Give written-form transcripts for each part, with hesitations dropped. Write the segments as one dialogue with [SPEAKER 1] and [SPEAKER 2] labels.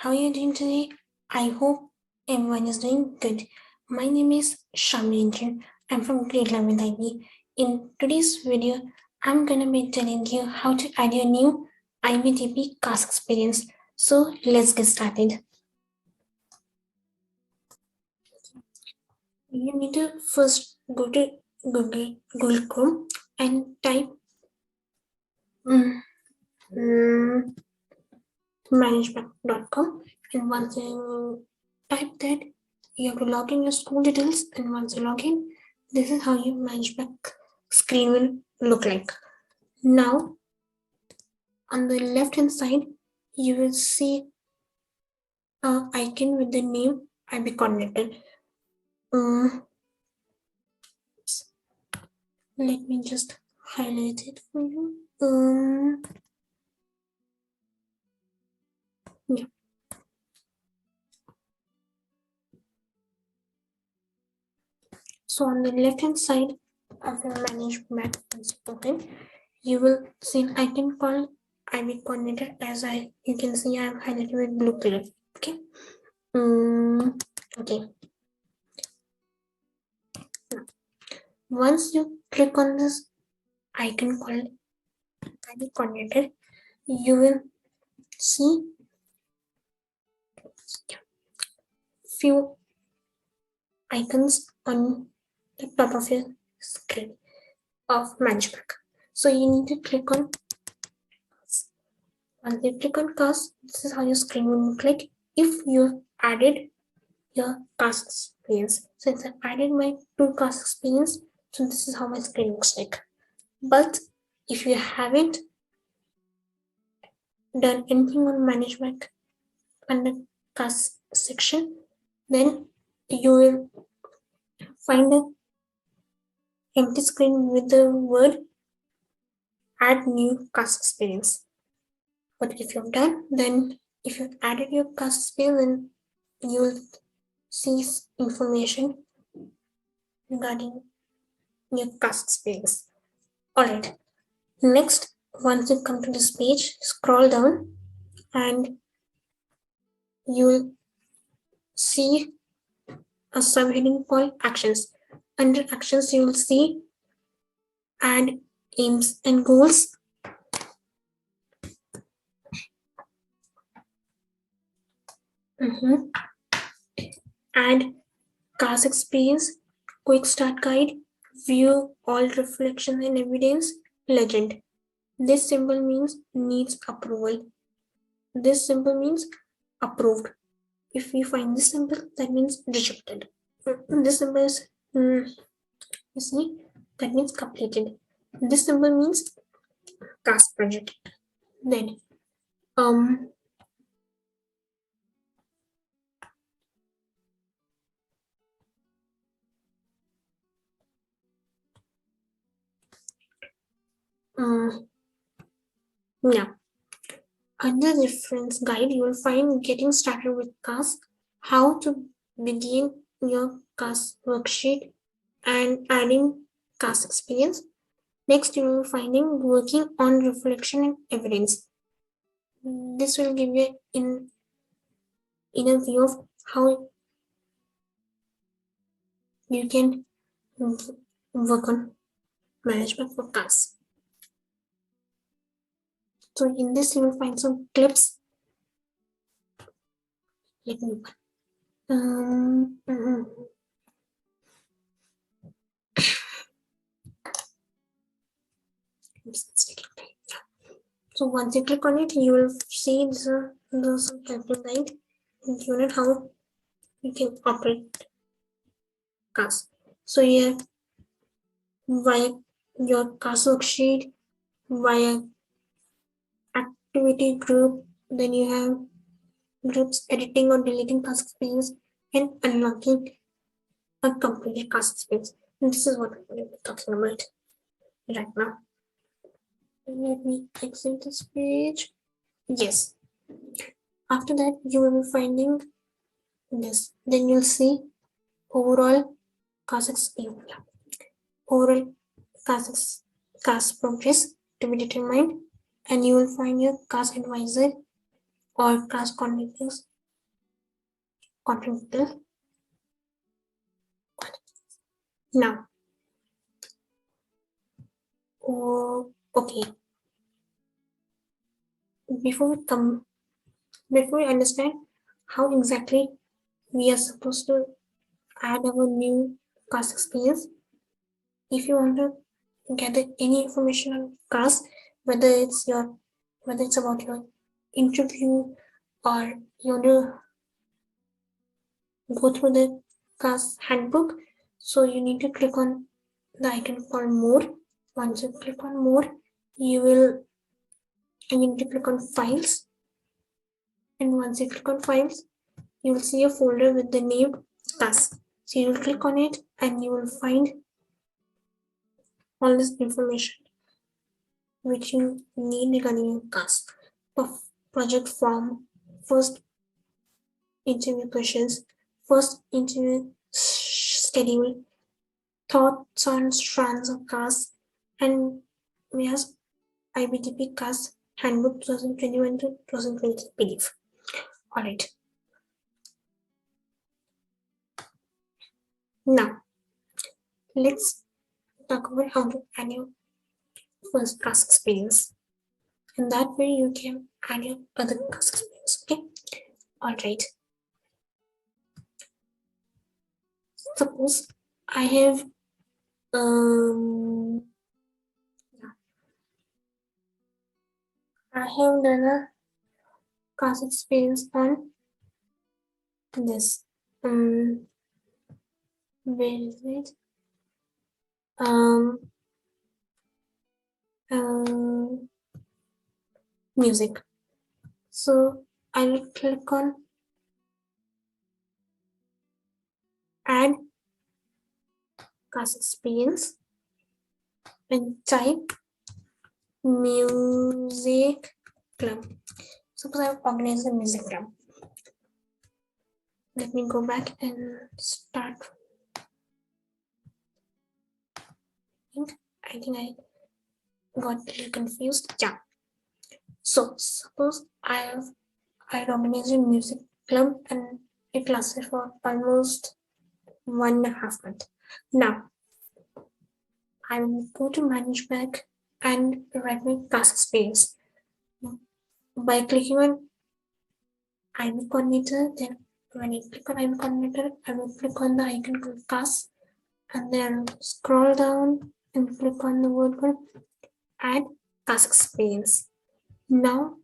[SPEAKER 1] How are you doing today? I hope everyone is doing good. My name is Shamini. I'm from grade 11 IB. In today's video, I'm gonna be telling you how to add your new IBDP CAS experience. So let's get started. You need to first go to Google Chrome and type management.com, and once you type that, you have to log in your school details, and once you log in, this is how your management screen will look like. Now on the left hand side you will see an icon with the name IB coordinator. Let me just highlight it for you. Yeah. So on the left hand side of your management button, you will see an icon called IB coordinator. As you can see, I have highlighted with blue color. Okay. Okay. Once you click on this icon called IB coordinator, you will see few icons on the top of your screen of management. So you need to click on CAS. Once you click on CAS, this is how your screen will look like if you added your CAS experience. Since I added my 2 CAS experience, so this is how my screen looks like. But if you haven't done anything on management under CAS section, then you will find an empty screen with the word add new CAS experience. But if you've done, then if you've added your CAS experience, then you will see information regarding your CAS experience. Alright, next, once you come to this page, scroll down and you will see a subheading called actions. Under actions, you will see add aims and goals. Add CAS experience, quick start guide, view all reflection and evidence, legend. This symbol means needs approval. This symbol means approved. If you find this symbol, that means rejected. This symbol is, you see, that means completed. This symbol means CAS project. Then, yeah. Under reference guide, you will find getting started with CAS, how to begin your CAS worksheet, and adding CAS experience. Next, you will be finding working on reflection and evidence. This will give you in a view of how you can work on management for CAS. So in this, you will find some clips. Let me So once you click on it, you will see the helping guide unit how you can operate CAS. So here, via your CAS worksheet, via activity group, then you have groups editing or deleting CAS experience, and unlocking a completed CAS experience. And this is what we're talking about right now. Let me exit this page. Yes. After that, you will be finding this. Then you'll see overall CAS experience. Overall CAS progress to be determined, and you will find your CAS advisor or CAS coordinators continental. Now, okay, before we understand how exactly we are supposed to add our new CAS experience, if you want to gather any information on CAS, whether it's about your interview or you want to go through the CAS handbook, so you need to click on the icon called more. Once you click on more, you need to click on files, and once you click on files, you will see a folder with the name CAS. So you will click on it and you will find all this information which you need regarding your CAS. Project form, first interview questions, first interview schedule, thoughts on strands of CAS, and we have IBDP CAS Handbook 2021 to 2023 PDF. Alright. Now, let's talk about how to add your first CAS experience. And that way you can add your other CAS experience. Okay. Alright. Suppose I have done a CAS experience on this. Where is it? Music. So I will click on add CAS experience and type music club. Suppose I have organized a music club. Let me go back and start. I think I got a little confused. Yeah. So suppose I organized a music club and it lasted for almost 1.5 months. Now I will go to manage back and write my CAS experience. By clicking on IB coordinator, then when I click on IB coordinator, I will click on the icon called CAS and then scroll down and click on the word called add CAS experience. Now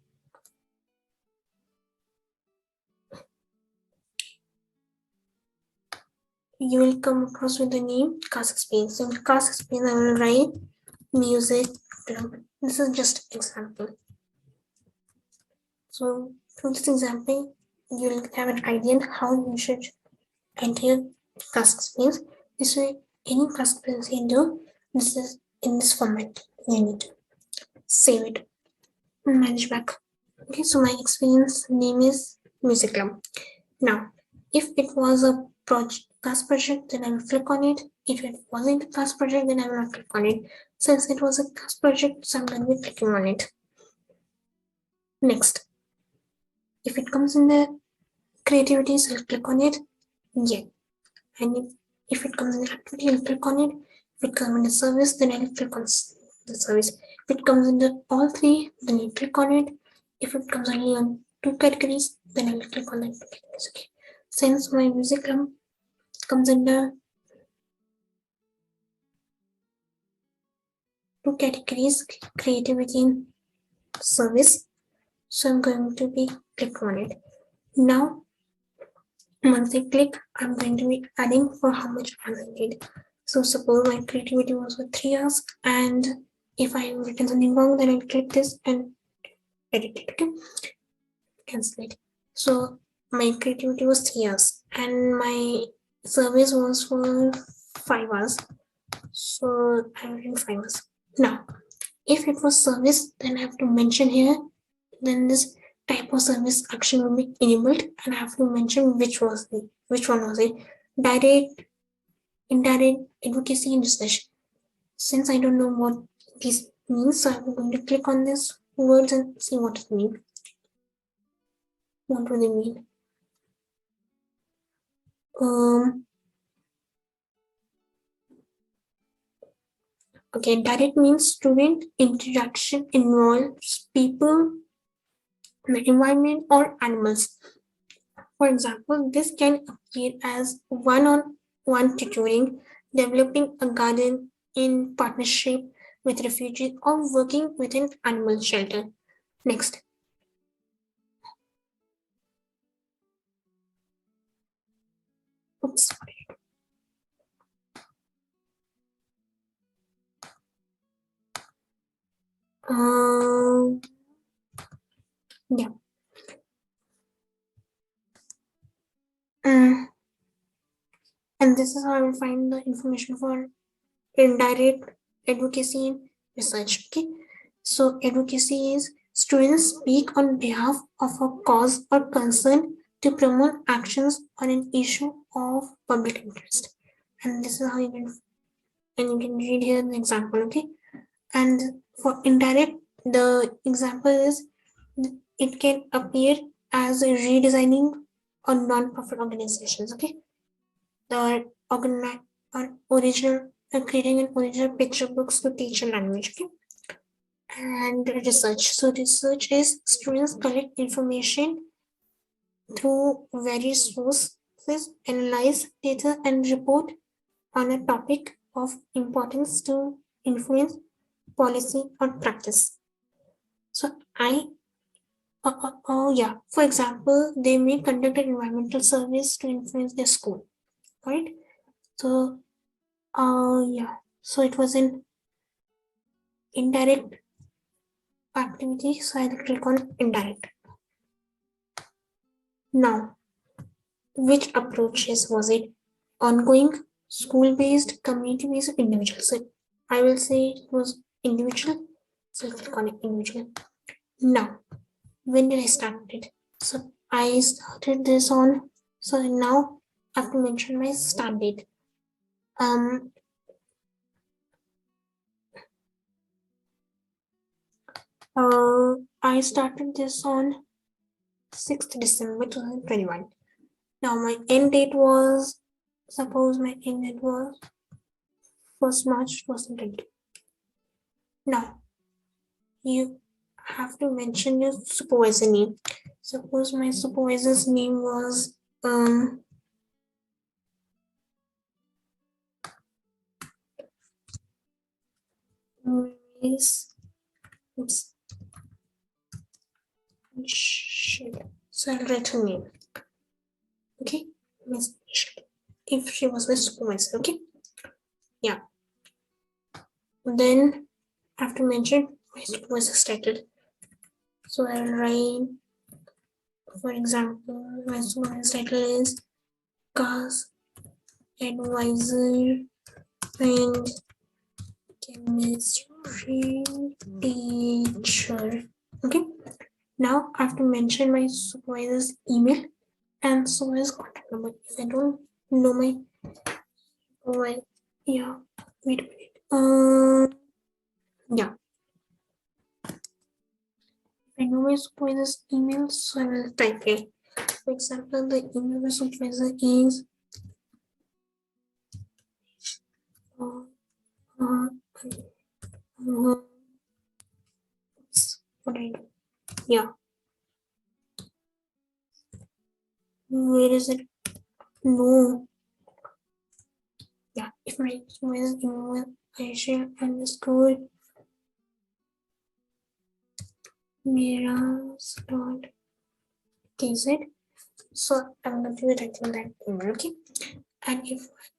[SPEAKER 1] you will come across with the name CAS experience. So in CAS experience, I will write music club. This is just example. So through this example, you'll have an idea on how you should enter your CAS experience. This way, any CAS experience you do, this is in this format. You need to save it. Manage back. Okay, so my experience name is music club. Now, if it was a CAS project, then I will click on it. If it wasn't a CAS project, then I will not click on it. Since it was a CAS project, so I'm going to be clicking on it. Next, if it comes in the creativity, so I'll click on it. Yeah. And if it comes in the activity, I'll click on it. If it comes in the service, then I'll click on the service. If it comes in the all three, then you click on it. If it comes only on 2 categories, then I will click on the 2 categories. Okay. Since my music comes under 2 categories, creativity and service, so I'm going to be click on it. Now, once I click, I'm going to be adding for how much I need. So suppose my creativity was for 3 hours, and if I have written something wrong, then I'll click this and edit it. Okay, cancel it. So my creativity was 3 hours, and my service was for 5 hours. So I written 5 hours. Now, if it was service, then I have to mention here. Then this type of service action will be enabled, and I have to mention which one was it. Direct, indirect, advocacy, and discussion. Since I don't know what this means, so I'm going to click on this words and see what it means. What do they mean? Okay, direct means student interaction involves people, the environment, or animals. For example, this can appear as one-on-one tutoring, developing a garden in partnership with refugees, or working with an animal shelter. Next. Oops. Yeah. Mm, and this is how I will find the information for indirect advocacy and research. Okay. So advocacy is students speak on behalf of a cause or concern to promote actions on an issue of public interest. And this is how you can read here an example, okay? And for indirect, the example is it can appear as a redesigning on non-profit organizations, okay? The original creating an original picture books to teach a language, okay? And research. So research is students collect information through various sources, analyze data, and report on a topic of importance to influence policy or practice. So yeah. For example, they may conduct an environmental surveys to influence their school, right? So, yeah. So it was an indirect activity. So I'll click on indirect. Now, which approaches was it? Ongoing, school-based, community-based, individual. So I will say it was individual. So I'll click on individual. Now, when did I start it? So I started this on. So now I have to mention my start date. I started this on 6th December 2021. Now my end date was, suppose my end date was 1st March 2020. Now you have to mention your supervisor name. Suppose my supervisor's name was Miss. Oops. So I'll write her name. Okay, Miss. If she was my supervisor, okay. Yeah. Then I have to mention my supervisor's title. So I'll write, for example, my supervisor's title is CAS Advisor and Chemistry Teacher. Okay. Now I have to mention my supervisor's email and supervisor's contact number. If I don't know my supervisor, yeah, wait a minute. Yeah. I know my supervisor's email, so I will type it. For example, the email of my supervisor is what I do. Yeah. Where is it? No. Yeah. If my supervisor's email Aisha underscore Miras dot kz. So I'm going to be writing that email, okay? And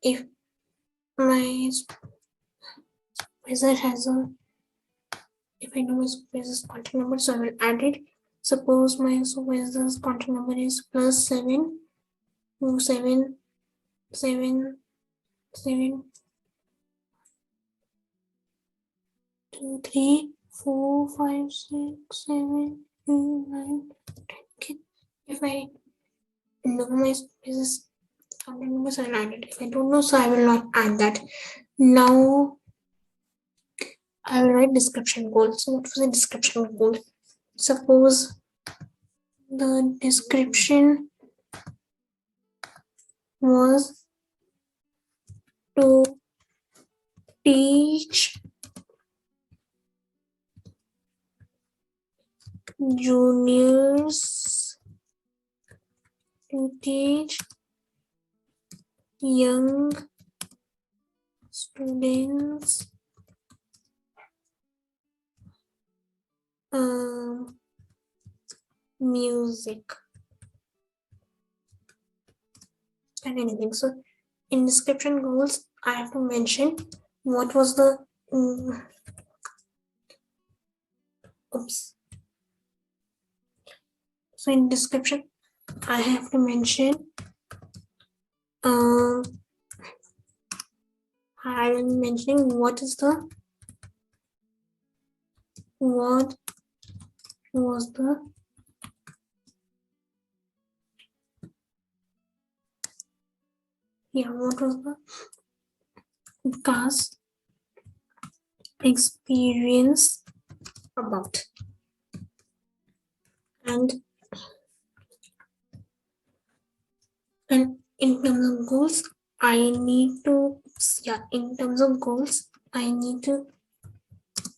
[SPEAKER 1] if my supervisor has a, if I know my supervisor's contact number, so I will add it. Suppose my supervisor's contact number is +7 7 7 7 2 3 4 5 6 7 8 9 10. Okay. If I know my supervisor's contact number, so I'll add it. If I don't know, so I will not add that. Now I will write description goal. So what was the description goal? Suppose the description was to teach juniors, to teach young students music and anything. So in description goals, I have to mention what was the oops. So in description, I have to mention I'm mentioning what was the what was the CAS experience about, and in terms of goals, I need to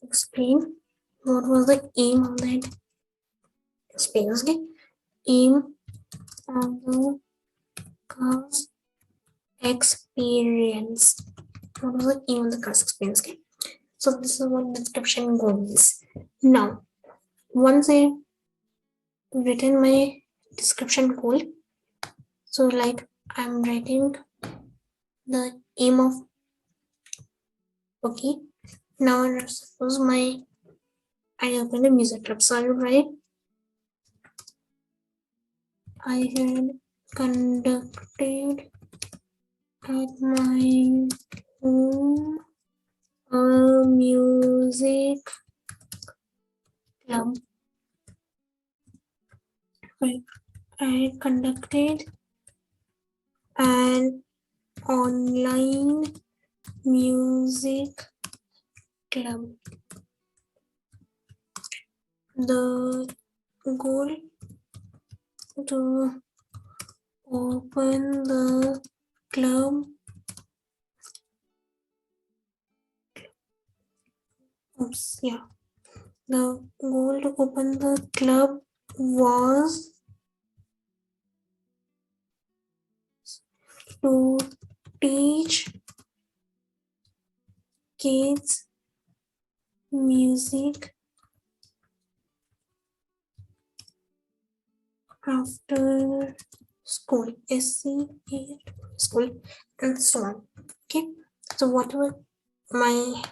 [SPEAKER 1] explain what was the aim of that experience. Okay, aim of the CAS experience. What was the aim of the CAS experience? Okay, so this is what description goal is. Now, once I written my description goal, so like I'm writing the aim of, okay, now suppose I open a music club, so I will write I had conducted at my home a music club. I conducted an online music club. The goal to open the club. Oops, yeah. The goal to open the club was to teach kids music after school, school, and so on. Okay, so whatever my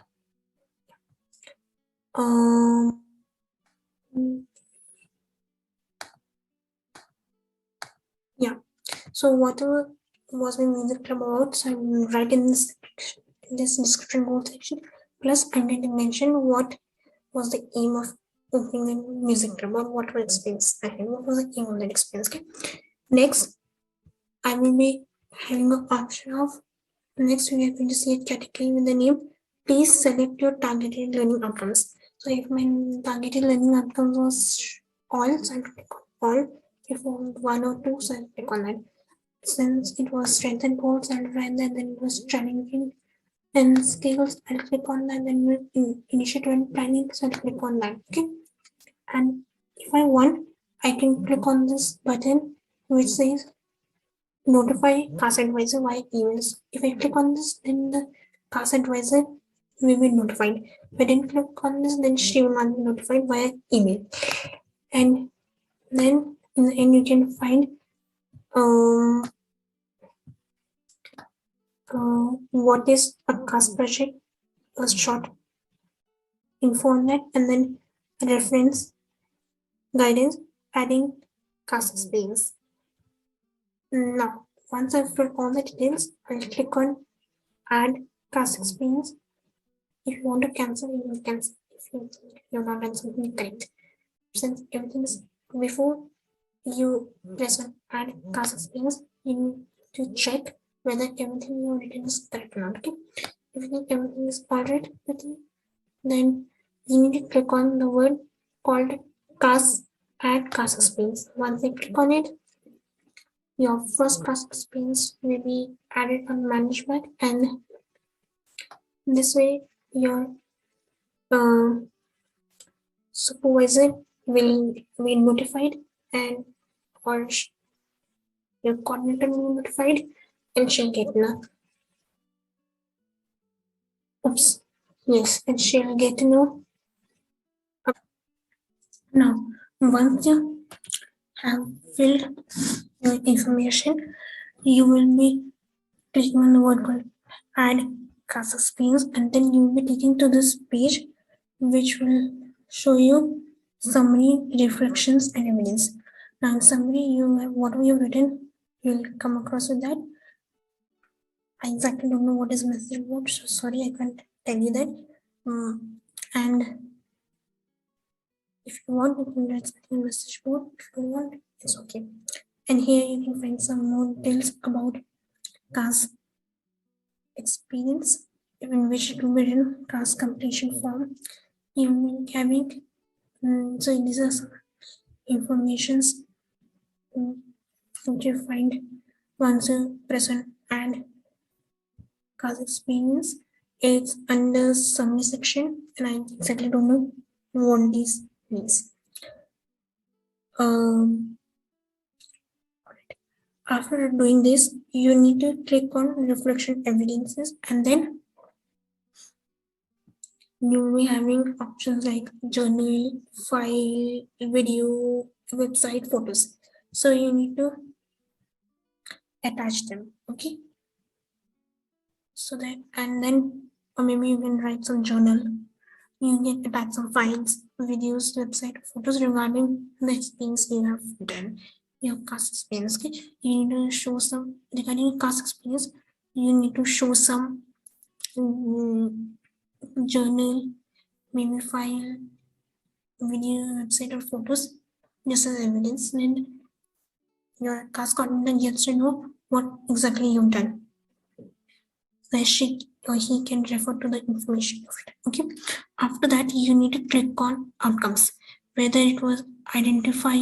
[SPEAKER 1] yeah, so whatever was my music club about, so I'm writing this description goal section. Plus, I'm going to mention what was the aim of opening a music club, or what was experience I had. What was the aim of that experience? Okay. Next, I will be having an option of, next we are going to see a category with the name. Please select your targeted learning outcomes. So if my targeted learning outcomes was all, so I'll click on all. If I want one or two, so I'll click on that. Since it was strength and goals, I'll write that. Then it was challenging and skills, I'll click on that. Then initiative and planning, so I'll click on that. Okay. And if I want, I can click on this button which says notify CAS advisor via emails. If I click on this, then the CAS advisor will be notified. If I didn't click on this, then she will not be notified via email. And then in the end, you can find what is a CAS project, a short info on that, and then reference guidance, adding CAS experience. Now, once I've filled all the details, I'll click on add CAS experience. If you want to cancel, you will cancel. If you're not done something correct. Since everything is before you press on add CAS experience, you need to check whether everything you written is correct or not. Okay. If you think everything is alright with you, then you need to click on the word called CAS, add CAS experience. Once you click on it, Your first class experience will be added on management, and this way your uh, supervisor will be notified, and or your coordinator will be notified, and she'll get oops, yes, and she'll get to know. Now, once you have filled your information, you will be clicking on the word called add class experience, and then you will be taken to this page which will show you summary, reflections, and evidence. Now, in summary, you have whatever you've written, you'll come across with that. I exactly don't know what is message board, so sorry, I can't tell you that. And if you want, you can write something in message board. If you don't want, it's okay. And here you can find some more details about CAS experience, in which it will be written task completion form. You will be having so these are some informations which you find once you press on add CAS experience. It's under summary section, and I exactly don't know what this means. Um, After doing this, you need to click on reflection evidences, and then you will be having options like journal, file, video, website, photos. So you need to attach them, okay? So that, and then, or maybe you can write some journal. You can attach some files, videos, website, photos regarding the experience you have done, your CAS experience. Okay, you need to show some regarding your CAS experience. You need to show some journal, maybe file, video, website, or photos, just as evidence. Then your CAS coordinator gets to know what exactly you've done. So she or he can refer to the information of it. Okay. After that, you need to click on outcomes, whether it was identify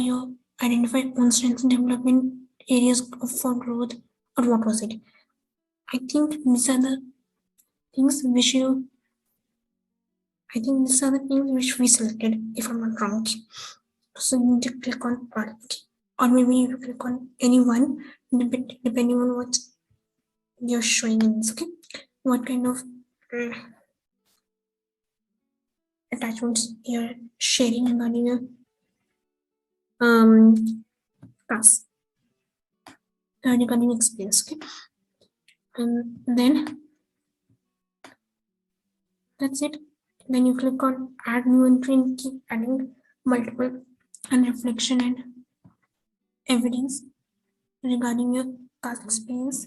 [SPEAKER 1] own strengths and development areas for growth, or what was it. I think these are the things which you. I think these are the things which we selected, if I'm not wrong. So you need to click on part, or maybe you click on any one, depending on what you're showing in this. Okay, what kind of attachments you're sharing regarding your class, regarding experience. Okay, and then that's it. Then you click on add new entry and keep adding multiple and reflection and evidence regarding your past experience.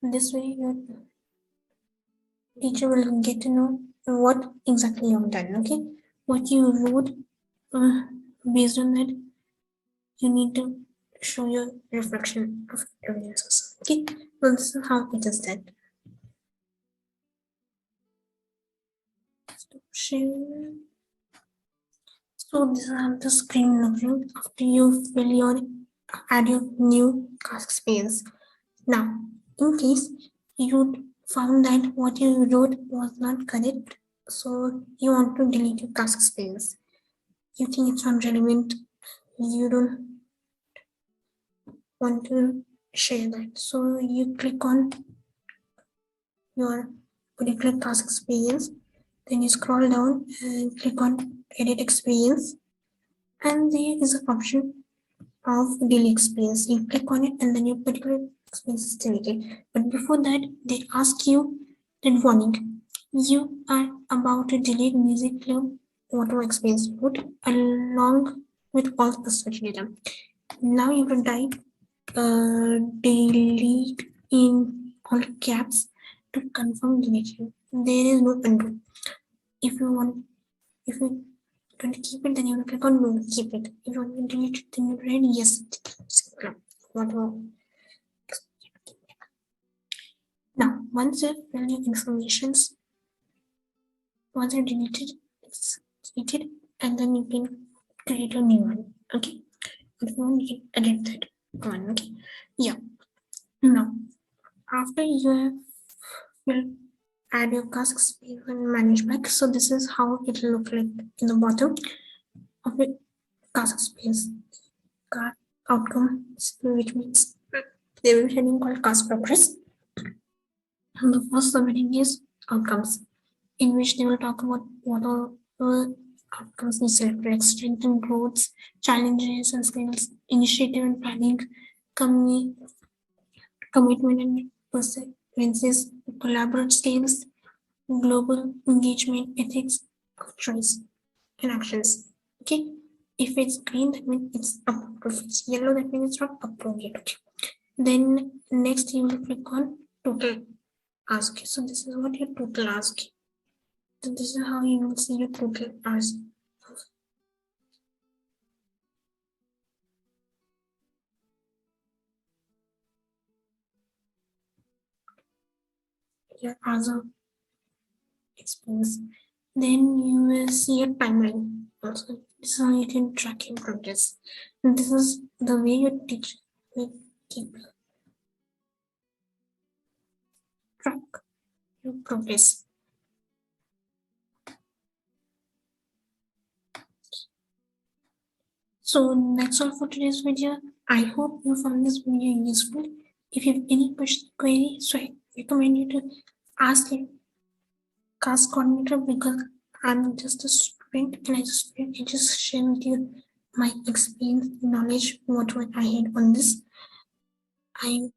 [SPEAKER 1] This way, your teacher will get to know what exactly you've done. Okay, what you wrote. Uh, Based on that, you need to show your reflection of evidences. Okay, well, this is how it is done. Stop share. So this is how the screen looks like after you fill your add your new task space. Now, in case you found that what you wrote was not correct, so you want to delete your task space. You think it's not relevant. You don't want to share that. So you click on your particular task experience, then you scroll down and click on edit experience, and there is an option of delete experience. You click on it and then your particular experience is deleted. But before that, they ask you that warning. You are about to delete music club auto experience put along with all the search data. Now you can type delete in all caps to confirm deletion. There is no undo. If you want, if you want to keep it, then you will click on no, keep it. If you want to delete it, then you write yes. Whatever. Now, once you fill your informations, once you delete it, it's deleted, and then you can create a new one. Okay. If you want, you can edit that. one. Okay. Yeah. Now, after you have will add your cask space and manage back. So this is how it will look like in the bottom of the cask space. Car outcome, which means they will be heading called cask progress. And the first subheading is outcomes, in which they will talk about what are the outcomes necessary like strength and growth, challenges and skills, initiative and planning, community commitment and perseverance, collaborative skills, global engagement, ethics, choice, and actions. Okay. If it's green, that means it's approved. If it's yellow, that means it's not approved yet. Okay. Then next you will click on total ask. So this is what your total ask. So this is how you will see your total ask. Your other expense. Then you will see a timeline. Also, this is how you can track your progress. And this is the way your teacher will keep track your progress. So that's all for today's video. I hope you found this video useful. If you have any question, query, so I recommend you to ask your class coordinator because I'm just a student and I just share with you my experience, knowledge, what I had on this. I